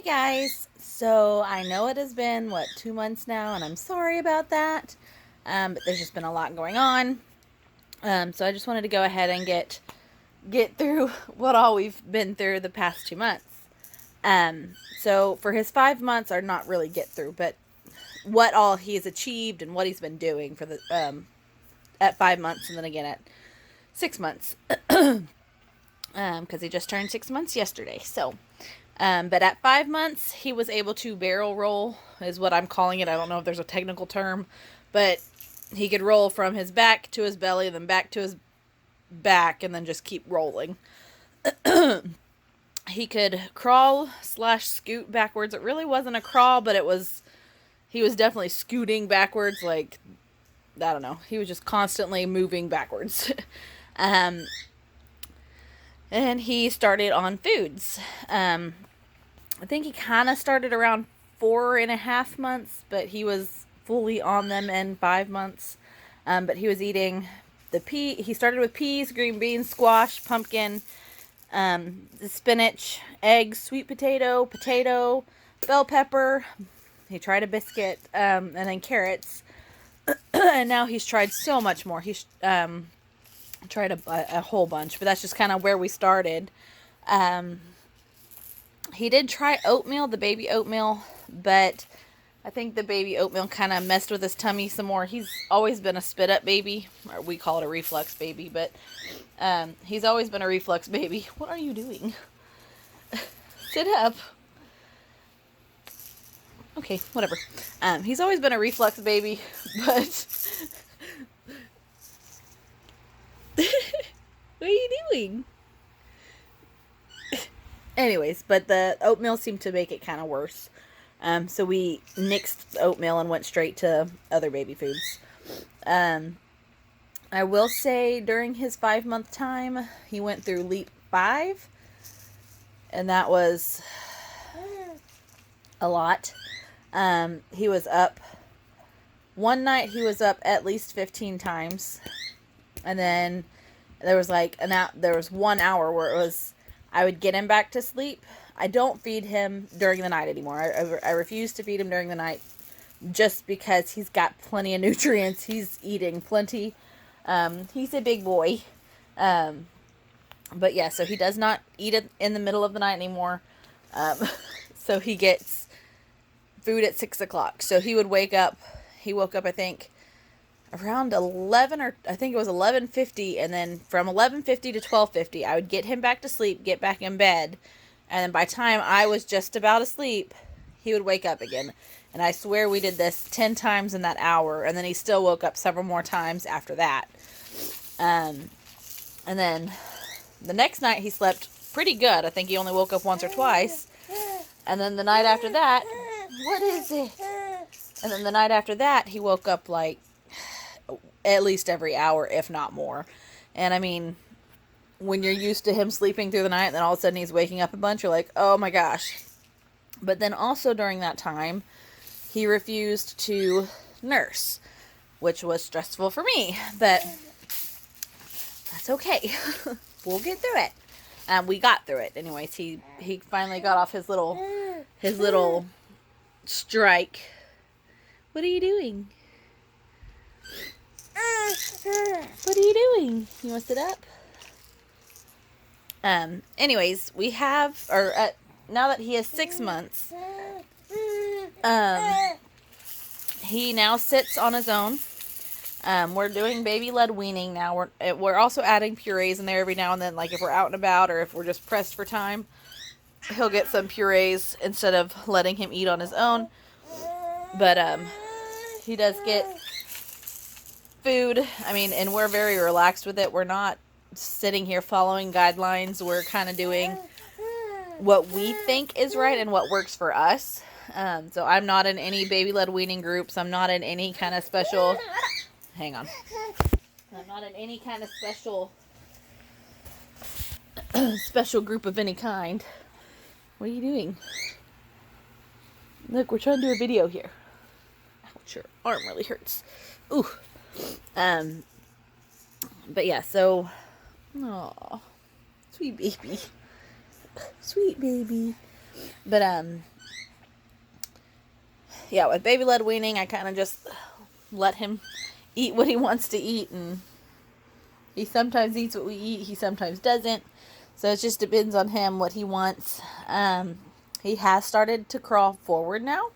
Hey guys, so I know it has been, 2 months now, and I'm sorry about that, but there's just been a lot going on, so I just wanted to go ahead and get through what all we've been through the past 2 months. So for his 5 months, or not really get through, but what all he's achieved and what he's been doing for the at 5 months, and then again at 6 months, because he just turned 6 months yesterday, so. But at 5 months, he was able to barrel roll, is what I'm calling it. I don't know if there's a technical term, but he could roll from his back to his belly, then back to his back, and then just keep rolling. He could crawl / scoot backwards. It really wasn't a crawl, but he was definitely scooting backwards, like, I don't know. He was just constantly moving backwards. And he started on foods. I think he kind of started around 4.5 months, but he was fully on them in 5 months. But he was eating he started with peas, green beans, squash, pumpkin, spinach, eggs, sweet potato, bell pepper. He tried a biscuit, and then carrots. And now he's tried so much more. He's tried a whole bunch, but that's just kind of where we started. He did try oatmeal, the baby oatmeal, but I think the baby oatmeal kind of messed with his tummy some more. He's always been a spit up baby, or we call it a reflux baby, but he's always been a reflux baby. What are you doing? Sit up. Okay, whatever. He's always been a reflux baby, but what are you doing? Anyways, but the oatmeal seemed to make it kind of worse. So we nixed oatmeal and went straight to other baby foods. I will say during his 5-month time, he went through leap 5. And that was a lot. He was up. One night he was up at least 15 times. And then there was there was 1 hour where it was, I would get him back to sleep. I don't feed him during the night anymore. I refuse to feed him during the night just because he's got plenty of nutrients. He's eating plenty. He's a big boy. But yeah, so he does not eat it in the middle of the night anymore. So he gets food at 6 o'clock. So he would wake up. He woke up, I think, around 11, or I think it was 11:50, and then from 11:50 to 12:50, I would get him back to sleep, get back in bed, and then by the time I was just about asleep, he would wake up again. And I swear we did this 10 times in that hour, and then he still woke up several more times after that. And then the next night he slept pretty good. I think he only woke up once or twice. And then the night after that, what is it? And then the night after that, he woke up like at least every hour, if not more. And I mean, when you're used to him sleeping through the night and then all of a sudden he's waking up a bunch, you're like, oh my gosh. But then also during that time, he refused to nurse, which was stressful for me, but that's okay. We'll get through it. We got through it. Anyways, he finally got off his little strike. What are you doing? What are you doing? You want to sit up? Anyways, we have, now that he is 6 months, he now sits on his own. We're doing baby-led weaning now. We're also adding purees in there every now and then, like if we're out and about or if we're just pressed for time, he'll get some purees instead of letting him eat on his own. But, he does get food. I mean, and we're very relaxed with it. We're not sitting here following guidelines. We're kind of doing what we think is right and what works for us. So I'm not in any baby-led weaning groups. I'm not in any kind of special... Hang on. I'm not in any kind of special group of any kind. What are you doing? Look, we're trying to do a video here. Ouch, your arm really hurts. Ooh. But yeah, so, aw, sweet baby. Sweet baby. But, yeah, with baby-led weaning, I kind of just let him eat what he wants to eat, and he sometimes eats what we eat, he sometimes doesn't, so it just depends on him, what he wants. He has started to crawl forward now,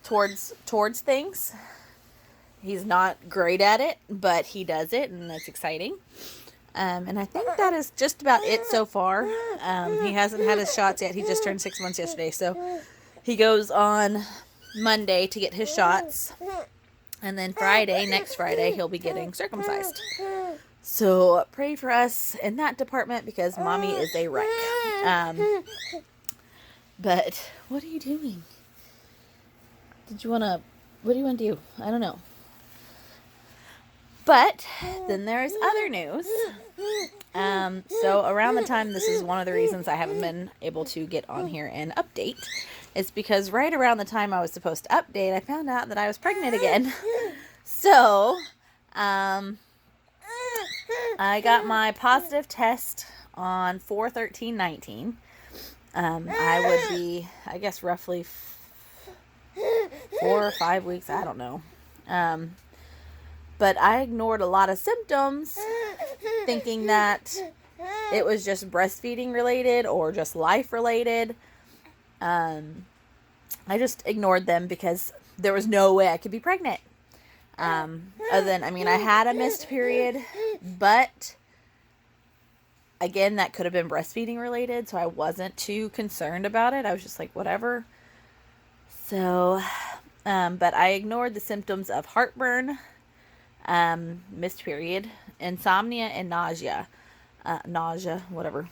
towards things. He's not great at it, but he does it, and that's exciting. And I think that is just about it so far. He hasn't had his shots yet. He just turned 6 months yesterday, so he goes on Monday to get his shots, and then next Friday, he'll be getting circumcised. So pray for us in that department, because mommy is a wreck. But what are you doing? What do you want to do? I don't know. But then there's other news. So around the time, this is one of the reasons I haven't been able to get on here and update. It's because right around the time I was supposed to update, I found out that I was pregnant again. So, I got my positive test on 4/13/19. I would be, I guess, roughly 4 or 5 weeks. I don't know. But I ignored a lot of symptoms, thinking that it was just breastfeeding related or just life related. I just ignored them because there was no way I could be pregnant. Other than, I had a missed period, but again, that could have been breastfeeding related, so I wasn't too concerned about it. I was just like, whatever. So, but I ignored the symptoms of heartburn, missed period, insomnia, and nausea, whatever.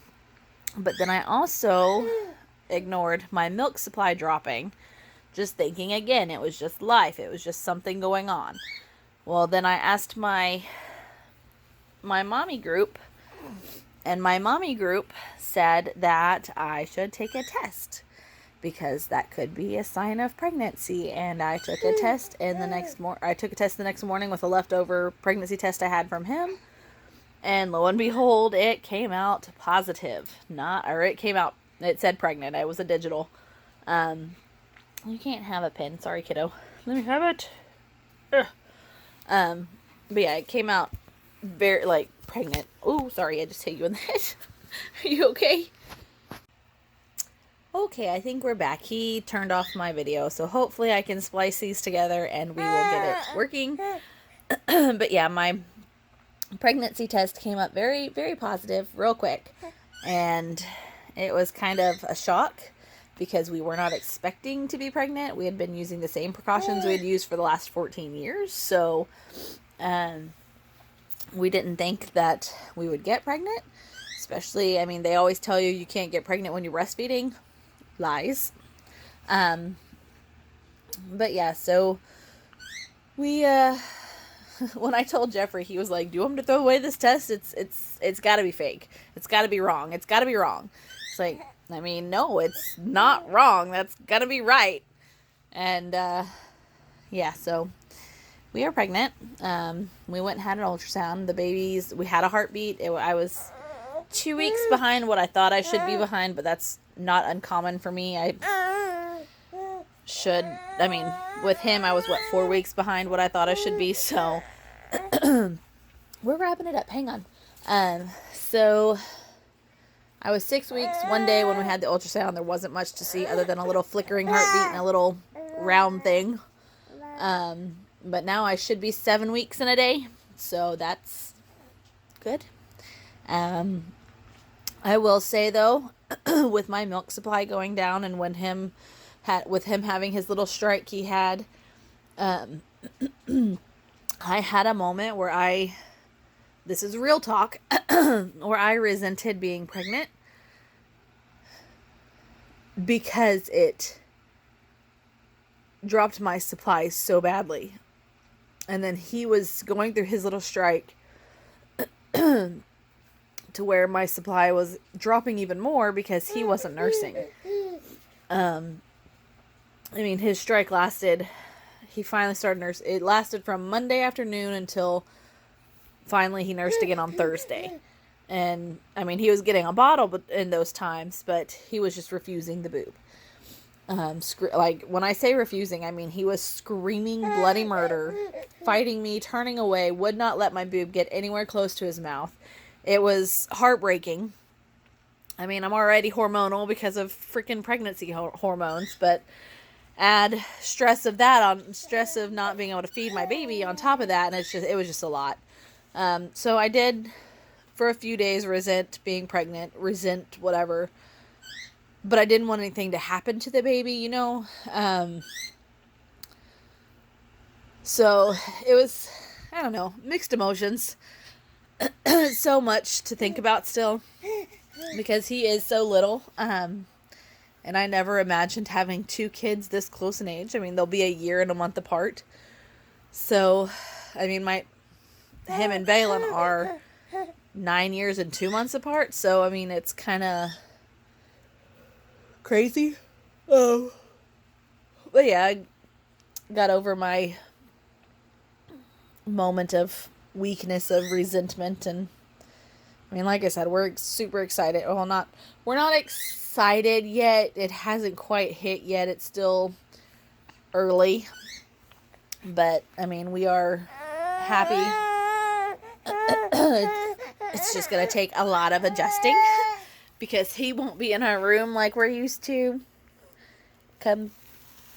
But then I also ignored my milk supply dropping, just thinking, again, it was just life. It was just something going on. Well, then I asked my mommy group, and my mommy group said that I should take a test, because that could be a sign of pregnancy. And I took a test, and I took a test the next morning with a leftover pregnancy test I had from him, and lo and behold, it came out positive. It said pregnant. It was a digital. You can't have a pen. Sorry, kiddo. Let me have it. Ugh. But yeah, it came out very, pregnant. Oh, sorry, I just hit you in the head. Are you okay? Okay, I think we're back. He turned off my video, so hopefully I can splice these together and we will get it working. But yeah, my pregnancy test came up very, very positive real quick. And it was kind of a shock, because we were not expecting to be pregnant. We had been using the same precautions we had used for the last 14 years. So, we didn't think that we would get pregnant. Especially, they always tell you can't get pregnant when you're breastfeeding. Lies. But yeah, so we, when I told Jeffrey, he was like, do you want me to throw away this test? It's gotta be fake. It's gotta be wrong. It's gotta be wrong. It's like, no, it's not wrong. That's gotta be right. And, yeah, so we are pregnant. We went and had an ultrasound. The babies, we had a heartbeat. I was 2 weeks behind what I thought I should be behind, but that's not uncommon for me. With him, I was 4 weeks behind what I thought I should be, so we're wrapping it up. Hang on. So I was 6 weeks. One day when we had the ultrasound, there wasn't much to see other than a little flickering heartbeat and a little round thing. But now I should be 7 weeks in a day, so that's good. I will say, though, with my milk supply going down, and with him having his little strike he had, I had a moment where this is real talk, where I resented being pregnant because it dropped my supply so badly. And then he was going through his little strike to where my supply was dropping even more because he wasn't nursing. His strike he finally started nursing. It lasted from Monday afternoon until finally he nursed again on Thursday. And, I mean, he was getting a bottle in those times, but he was just refusing the boob. Like, when I say refusing, I mean he was screaming bloody murder, fighting me, turning away, would not let my boob get anywhere close to his mouth. It was heartbreaking. I mean, I'm already hormonal because of freaking pregnancy hormones, but add stress of that on stress of not being able to feed my baby on top of that, and it was just a lot. So I did, for a few days, resent being pregnant, resent whatever, but I didn't want anything to happen to the baby, you know. So it was, I don't know, mixed emotions. So much to think about still, because he is so little. And I never imagined having 2 kids this close in age. I mean, they'll be a year and a month apart. So, I mean, him and Balin are 9 years and 2 months apart. So, I mean, it's kind of crazy. Oh. But yeah, I got over my moment of weakness, of resentment, and I mean, like I said, we're super excited. Well, we're not excited yet. It hasn't quite hit yet. It's still early. But, I mean, we are happy. It's just going to take a lot of adjusting, because he won't be in our room like we're used to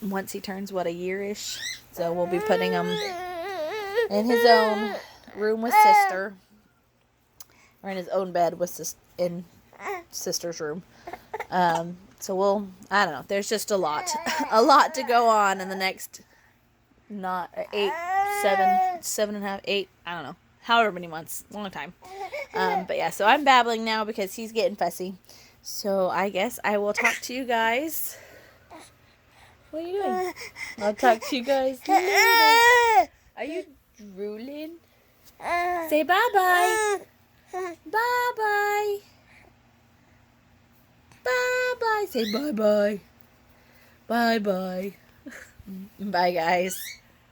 once he turns, a year-ish. So we'll be putting him in his own room with sister, or in his own bed with in sister's room. So I don't know. There's just a lot to go on in the next, not 8, 7, 7.5, 8, I don't know, however many months, long time. But yeah, so I'm babbling now because he's getting fussy. So I guess I will talk to you guys. What are you doing? I'll talk to you guys later. Are you drooling? Say bye-bye. Bye-bye. Bye-bye. Say bye-bye. Bye-bye. Bye, guys.